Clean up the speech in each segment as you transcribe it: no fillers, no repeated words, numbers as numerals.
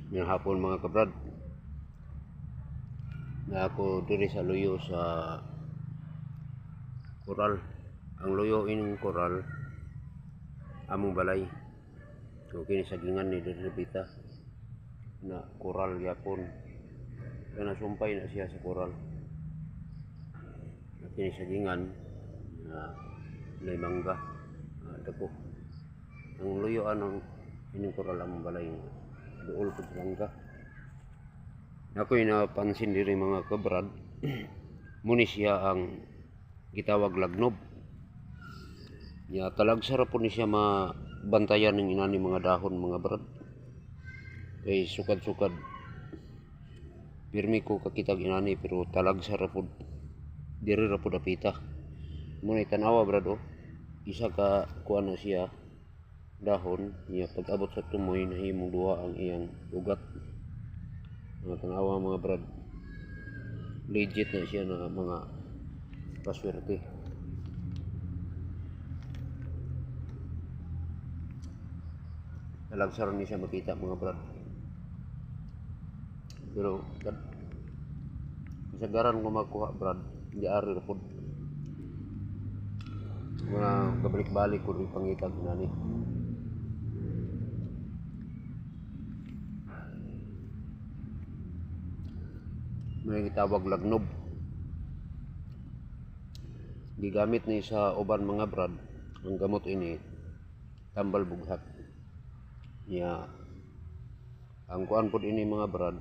Ngayong hapon mga kabrad, na ako diri sa luyo sa koral. Ang luyo ining koral among balay. So kini sagingan ni diri pita na koral yapon. Kaya nasumpay na siya sa koral. Na kini sagingan na may mangga. Dako. Ang luyo anong ining koral among balay. Duol po sa mangga. Ako'y napansin diri mga kabrad, muni siya ang gitawag lagnob. Ya talagsara po ni siya mabantayan ng inani mga dahon mga brad. Kay sukad-sukad pirmi ko kakitag inani pero talagsara po diri ra po dapita. Muna tanawa brad oh. Isa ka kuan na siya dahon niya pag-abot sa tumoy nahimong duha ang iyang ugat. Mga tanawa mga brad, legit na siya na mga paswerte. Nalagsaran niya siya makita mga brad. Pero kasagaran ko makuha brad, hindi ari na po mga kabalik-balik ko rin pangitag nani. May gitawag lagnob. Gigamit ni sa uban mga brad ang gamot ini tambal bughat. Ya ang kuan pod ini mga brad.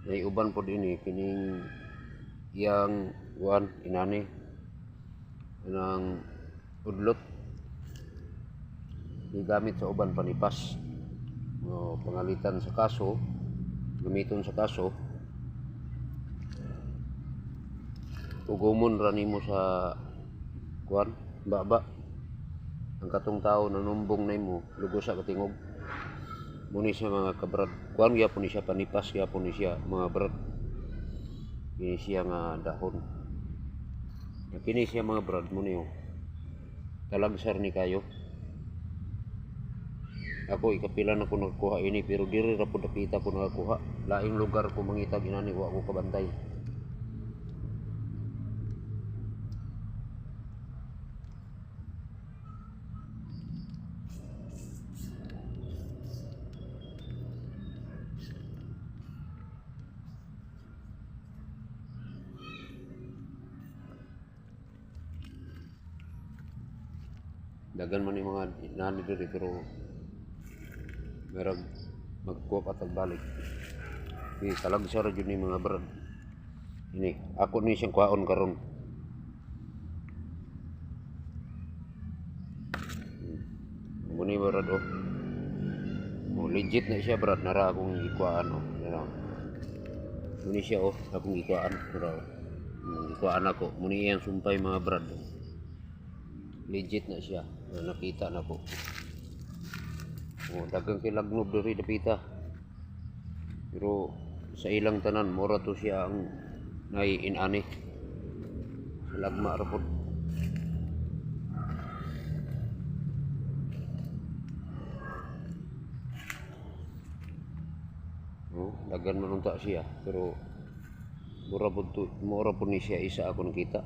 May uban pod ini kining yang kuan inani ng udlot. Gigamit sa uban panipas. Pangalitan sa kaso, gamiton sa kaso. Ugumon ra nimo sa kuan baba ang katong tao nanumbong nimo lugos sa katingog. Muni siya mga kabrad, kuan gyapon ni siya panipas gyapon ni siya mga brad. Kini siya nga dahon. Kini siya mga brad muni oh. Talagsar ni kayo. Ako ikapila na ko nagkuha ini pero diri ra pud dapita ko nagakuha. Laing lugar ko mangitag inani wa ko kabantay. Dagan man yung mga nani diri pero merag magkuha patag balik. Ni talagsar jud ni mga brad. Ini ako ni siyang kuhaon karon. Muni brad oh. Legit na siya brad, nara akong ikuhaan oh. Muni siya oh, akong ikuhaan pero ikuhaan ako. Muni iyang sumpay mga brad. Legit na siya. Nakita na ko. Dagang kilagnob diri dapita. Pero sa ilang tanan mura to siya ang naiinani. Sa lagma ra pod. Dagan man unta siya pero mura pod ni siya isa ako nakita.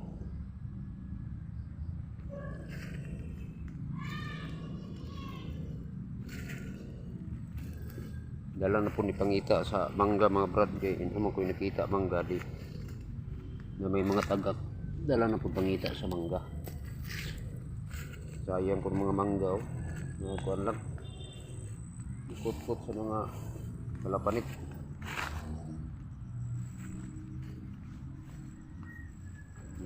Dala na po ni pangita sa mangga mga brad kay mo ko nakita mangga di na may mga tagak. Dala na po pangita sa mangga. Sayang ko mga mangga oh. Mga kuan lang. Ikot-kot sa mga kalapanit.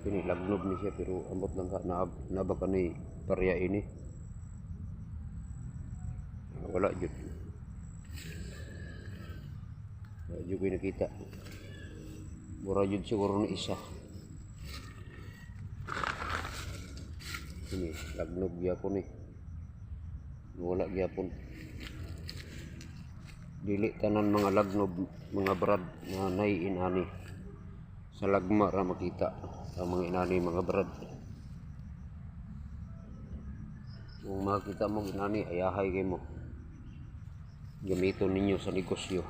Kini lagnob ni siya pero ambot lang ka naba ka ni parya ini. Wala jud. Di ko nakita. Mura jud siguro na isa. Ini lagnob gyapon ni. Wala gyapon. Dili tanan mga lagnob mga brad na naiinani. Sa lagma ra makita ang mga inani mga brad. Kung makita mo inani ayahay kay mo. gamiton ninyo sa negosyo.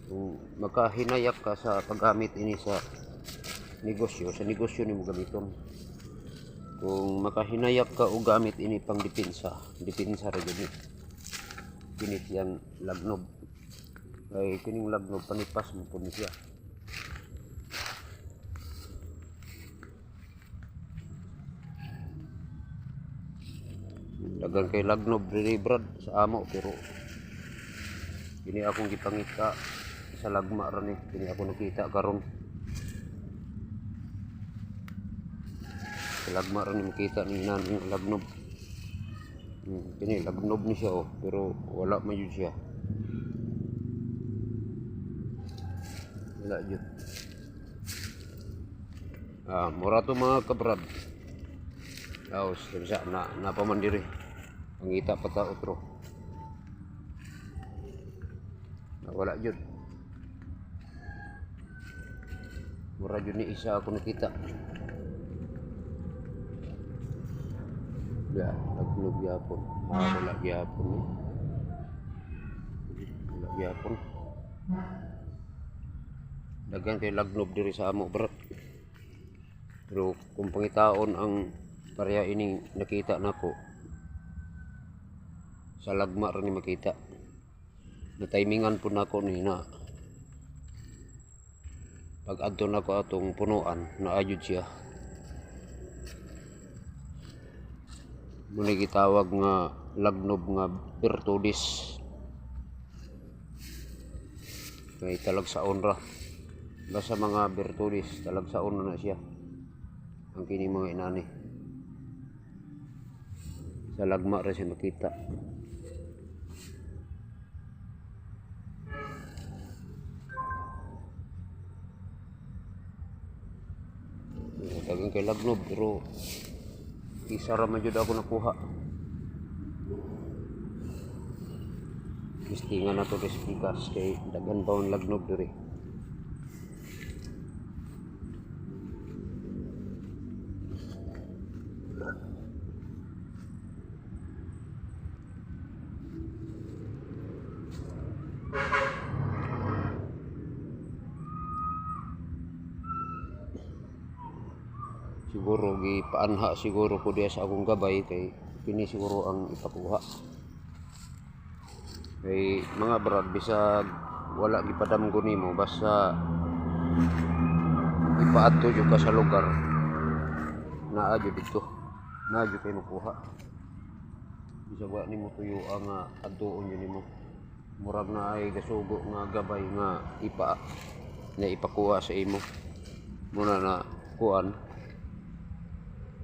Kung makahinayak ka sa paggamit ini sa negosyo nimo gamiton. Kung makahinayak ka o gamit ini pang depensa ra gid. Kini siyang lagnob. Kay kining lagnob panipas mo po siya. Dagan kay lagnob diri brad sa amo, pero kini akong gipangita sa lagma ra ni. Kini ako nakita karon. Sa lagma ra ni makita ni naning lagnob. Kini lagnob ni siya pero wala man yun siya. Wala yun. Mura to mga kabrad. Bisa na napamandiri. Pangita pa ta otro. Wala yun. Mura yun ni isa ako nakita. Ya, lagnob yapon. Wala yapon. Wala yapon. Dagan kay lagnob diri sa amo brad. Pero kung pangitaon ang pareha ining nakita nako, sa lagma ra ni makita. Na-timingan po nako ni na pag adto nako atong punuan na ayud siya. Muna gitawag nga lagnob nga Bertudis. Kay talagsaon ra. Basta mga Bertudis, talagsaon na siya. Ang kini mga inani. Sa lagma ra siya makita. Tagang kay lagnob pero isa ra man jud ako nakuha. Listingan na to despikas kay dagan bawon lagnob diri. Siguro gipaanha siguro ko diya sa akong gabay kay kini siguro ang ipakuha. Kay mga brad bisag wala gipadamgo nimo basta ipaadto jud ka sa lugar naa jud dito. Naa jud kay makuha. Bisag wa nimo tuyo ang adtuon jud nimo. Murag na ay gasugo nga gabay nga ipakuha sa imo. Muna na kuan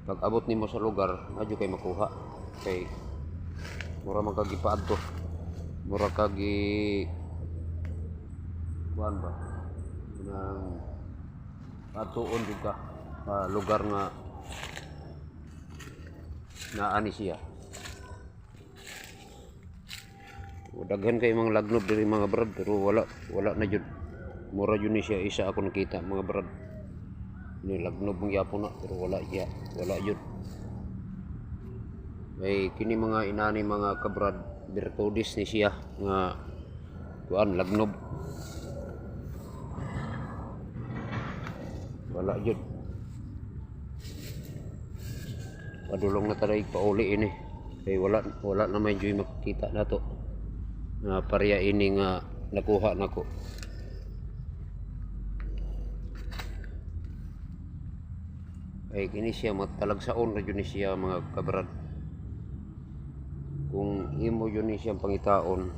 pag abot nimo sa lugar adyo kay makuha kay mura man kag ipaadto, mura kag kuan ba nang atuon jud ka sa lugar nga naani siya. Daghan kay mga lagnob diri mga brad pero wala na jud. Mura jud ni siya isa ako nakita mga brad. Ni lagnob ng yapon na pero wala yun. May kini mga inani mga kabrad Bertudis ni siya nga kuan lagnob. Wala yun. Padulong na taray pauli ini. Kay wala na may joy makita nato. Na pareha ini nga nakuha nako. Ay kini siya matalagsaon ra jud ni siya mga kabrad. Kung imo jud ni siyang pangitaon,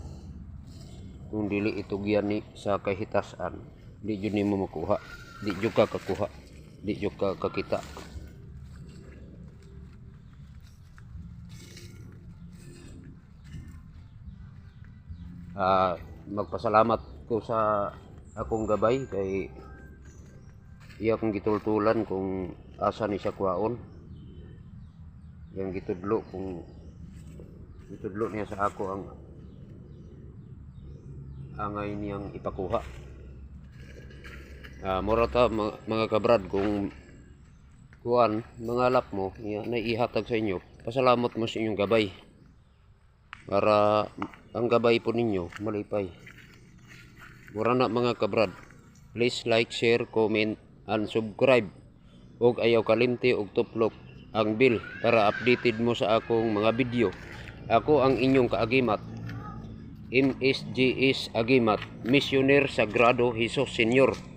kung dili itugyan ni sa kahitasan, di jud nimo makuha, di jud ka kakuha, di jud ka kakita. Magpasalamat ko sa akong gabay kay iya kong gitultulan kung asa ni siya kuhaon. Yang gitudlo kung gitudlo niya sa ako ang angay niyang ipakuha. Mura ta mga kabrad kung kuan mangalap mo na ihatag sa inyo, pasalamat mo sa inyong gabay. para ang gabay po ninyo malipay. Mura na mga kabrad. Please like, share, comment, and subscribe. Ug ayaw kalimti og tuplok ang bell para updated mo sa akong mga video. Ako ang inyong kaagimat, MSGS Agimat, Missioner Sagrado Jesus Senior.